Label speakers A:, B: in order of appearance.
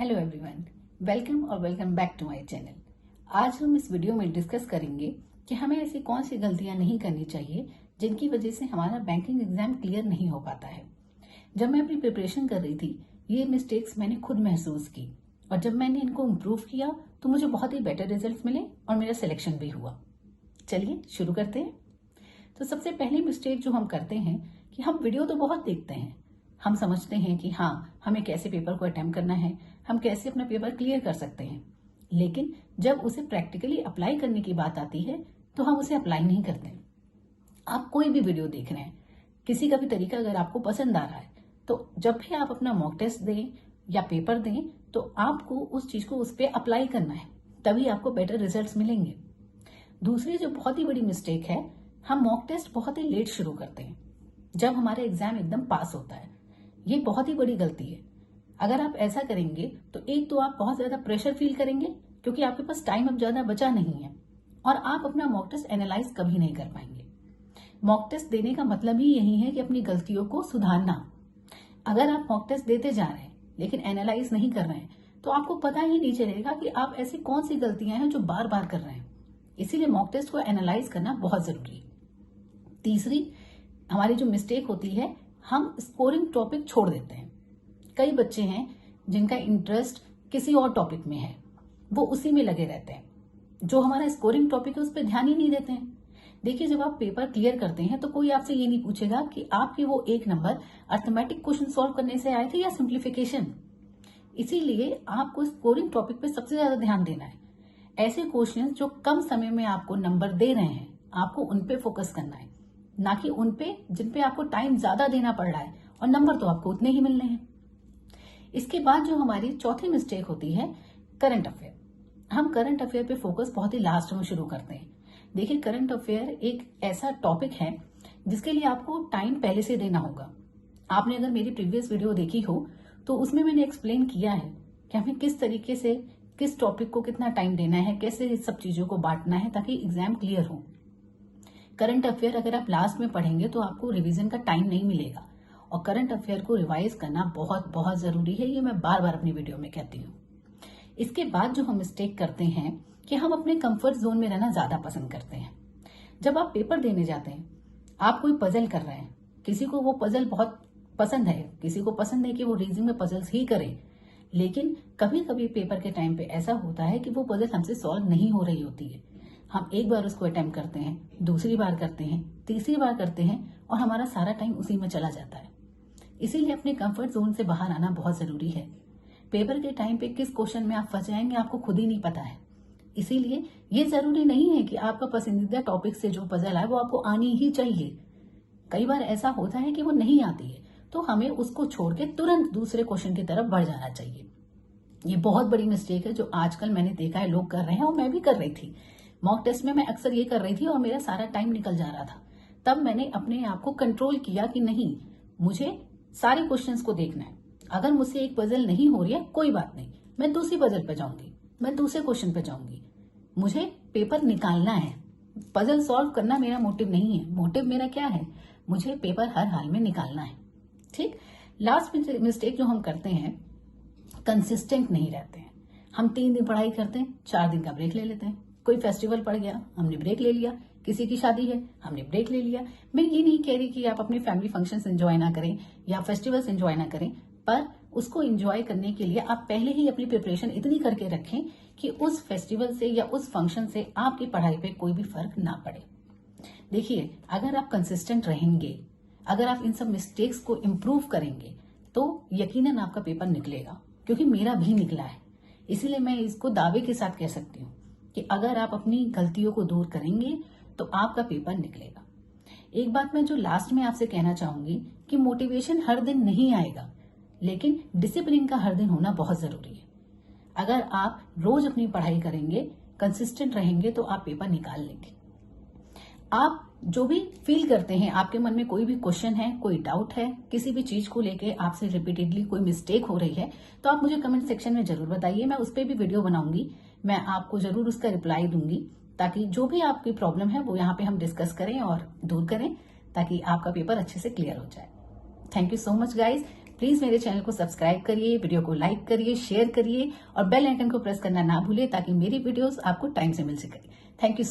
A: Hello everyone, welcome और welcome back to my channel. आज हम इस वीडियो में डिस्कस करेंगे कि हमें ऐसी कौन सी गलतियां नहीं करनी चाहिए जिनकी वजह से हमारा बैंकिंग एग्जाम क्लियर नहीं हो पाता है। जब मैं अपनी प्रिपरेशन कर रही थी, ये मिस्टेक्स मैंने खुद महसूस की और जब मैंने इनको इम्प्रूव किया तो मुझे बहुत ही बेटर रिजल्ट मिले और मेरा सिलेक्शन भी हुआ। चलिए शुरू करते हैं। तो सबसे पहली मिस्टेक जो हम करते हैं कि हम वीडियो तो बहुत देखते हैं, हम समझते हैं कि हाँ हमें कैसे पेपर को अटेम्प्ट करना है, हम कैसे अपना पेपर क्लियर कर सकते हैं, लेकिन जब उसे प्रैक्टिकली अप्लाई करने की बात आती है तो हम उसे अप्लाई नहीं करते। आप कोई भी वीडियो देख रहे हैं, किसी का भी तरीका अगर आपको पसंद आ रहा है तो जब भी आप अपना मॉक टेस्ट दें या पेपर दें तो आपको उस चीज को उस पर अप्लाई करना है, तभी आपको बेटर रिजल्ट मिलेंगे। दूसरी जो बहुत ही बड़ी मिस्टेक है, हम मॉक टेस्ट बहुत ही लेट शुरू करते हैं जब हमारा एग्जाम एकदम पास होता है। ये बहुत ही बड़ी गलती है। अगर आप ऐसा करेंगे तो एक तो आप बहुत ज्यादा प्रेशर फील करेंगे क्योंकि आपके पास टाइम अब ज्यादा बचा नहीं है और आप अपना मॉक टेस्ट एनालाइज कभी नहीं कर पाएंगे। मॉक टेस्ट देने का मतलब ही यही है कि अपनी गलतियों को सुधारना। अगर आप मॉक टेस्ट देते जा रहे हैं लेकिन एनालाइज नहीं कर रहे हैं तो आपको पता ही नहीं चलेगा कि आप ऐसी कौन सी गलतियां हैं जो बार बार कर रहे हैं। इसीलिए मॉक टेस्ट को एनालाइज करना बहुत जरूरी है। तीसरी हमारी जो मिस्टेक होती है, हम स्कोरिंग टॉपिक छोड़ देते हैं। कई बच्चे हैं जिनका इंटरेस्ट किसी और टॉपिक में है, वो उसी में लगे रहते हैं। जो हमारा स्कोरिंग टॉपिक है उस पर ध्यान ही नहीं देते हैं। देखिए, जब आप पेपर क्लियर करते हैं तो कोई आपसे ये नहीं पूछेगा कि आपके वो 1 नंबर अर्थमेटिक क्वेश्चन सॉल्व करने से आए थे या सिंप्लीफिकेशन। इसीलिए आपको स्कोरिंग टॉपिक पे सबसे ज्यादा ध्यान देना है। ऐसे क्वेश्चन जो कम समय में आपको नंबर दे रहे हैं, आपको उन पे फोकस करना है, ना कि उन पे जिन पे आपको टाइम ज्यादा देना पड़ रहा है और नंबर तो आपको उतने ही मिलने हैं। इसके बाद जो हमारी चौथी मिस्टेक होती है, करंट अफेयर। हम करंट अफेयर पे फोकस बहुत ही लास्ट में शुरू करते हैं। देखिए, करंट अफेयर एक ऐसा टॉपिक है जिसके लिए आपको टाइम पहले से देना होगा। आपने अगर मेरी प्रीवियस वीडियो देखी हो तो उसमें मैंने एक्सप्लेन किया है कि हमें किस तरीके से किस टॉपिक को कितना टाइम देना है, कैसे इस सब चीजों को बांटना है ताकि एग्जाम क्लियर हो। करंट अफेयर अगर आप लास्ट में पढ़ेंगे तो आपको रिवीजन का टाइम नहीं मिलेगा और करंट अफेयर को रिवाइज करना बहुत बहुत जरूरी है। ये मैं बार बार अपनी वीडियो में कहती हूँ। इसके बाद जो हम मिस्टेक करते हैं कि हम अपने कंफर्ट जोन में रहना ज्यादा पसंद करते हैं। जब आप पेपर देने जाते हैं, आप कोई पजल कर रहे हैं, किसी को वो पजल बहुत पसंद है, किसी को पसंद है कि वो रीजनिंग में पजल्स ही करे, लेकिन कभी कभी पेपर के टाइम पे ऐसा होता है कि वो पजल हमसे सॉल्व नहीं हो रही होती है। हम एक बार उसको अटेम्प्ट करते हैं, दूसरी बार करते हैं, तीसरी बार करते हैं और हमारा सारा टाइम उसी में चला जाता है। इसीलिए अपने कंफर्ट जोन से बाहर आना बहुत जरूरी है। पेपर के टाइम पे किस क्वेश्चन में आप फंस जाएंगे आपको खुद ही नहीं पता है। इसीलिए ये जरूरी नहीं है कि आपका पसंदीदा टॉपिक से जो पजल है वो आपको आनी ही चाहिए। कई बार ऐसा होता है कि वो नहीं आती है, तो हमें उसको छोड़ के तुरंत दूसरे क्वेश्चन की तरफ बढ़ जाना चाहिए। ये बहुत बड़ी मिस्टेक है जो आजकल मैंने देखा है लोग कर रहे हैं और मैं भी कर रही थी। मॉक टेस्ट में मैं अक्सर ये कर रही थी और मेरा सारा टाइम निकल जा रहा था। तब मैंने अपने आप को कंट्रोल किया कि नहीं, मुझे सारे क्वेश्चंस को देखना है। अगर मुझसे एक पजल नहीं हो रही है, कोई बात नहीं, मैं दूसरी पजल पे जाऊंगी, मैं दूसरे क्वेश्चन पे जाऊंगी। मुझे पेपर निकालना है, पजल सॉल्व करना मेरा मोटिव नहीं है। मोटिव मेरा क्या है, मुझे पेपर हर हाल में निकालना है। ठीक। लास्ट मिस्टेक जो हम करते हैं, कंसिस्टेंट नहीं रहते हैं। हम 3 दिन पढ़ाई करते हैं, 4 दिन का ब्रेक ले लेते हैं। कोई फेस्टिवल पड़ गया, हमने ब्रेक ले लिया, किसी की शादी है, हमने ब्रेक ले लिया। मैं ये नहीं कह रही कि आप अपने फैमिली फंक्शंस एंजॉय ना करें या फेस्टिवल्स एंजॉय ना करें, पर उसको एंजॉय करने के लिए आप पहले ही अपनी प्रिपरेशन इतनी करके रखें कि उस फेस्टिवल से या उस फंक्शन से आपकी पढ़ाई पे कोई भी फर्क ना पड़े। देखिए, अगर आप कंसिस्टेंट रहेंगे, अगर आप इन सब मिस्टेक्स को इम्प्रूव करेंगे तो यकीनन आपका पेपर निकलेगा, क्योंकि मेरा भी निकला है। इसीलिए मैं इसको दावे के साथ कह सकती हूँ कि अगर आप अपनी गलतियों को दूर करेंगे तो आपका पेपर निकलेगा। एक बात मैं जो लास्ट में आपसे कहना चाहूंगी कि मोटिवेशन हर दिन नहीं आएगा, लेकिन डिसिप्लिन का हर दिन होना बहुत जरूरी है। अगर आप रोज अपनी पढ़ाई करेंगे, कंसिस्टेंट रहेंगे तो आप पेपर निकाल लेंगे। आप जो भी फील करते हैं, आपके मन में कोई भी क्वेश्चन है, कोई डाउट है, किसी भी चीज को लेके आपसे रिपीटेडली कोई मिस्टेक हो रही है, तो आप मुझे कमेंट सेक्शन में जरूर बताइए। मैं उस पर भी वीडियो बनाऊंगी, मैं आपको जरूर उसका रिप्लाई दूंगी, ताकि जो भी आपकी प्रॉब्लम है वो यहाँ पे हम डिस्कस करें और दूर करें, ताकि आपका पेपर अच्छे से क्लियर हो जाए। Thank you so much guys. Please मेरे चैनल को सब्सक्राइब करिए, वीडियो को लाइक करिए, शेयर करिए और बेल आइकन को प्रेस करना ना भूलिए ताकि मेरी वीडियोस आपको टाइम से मिल सके। Thank you.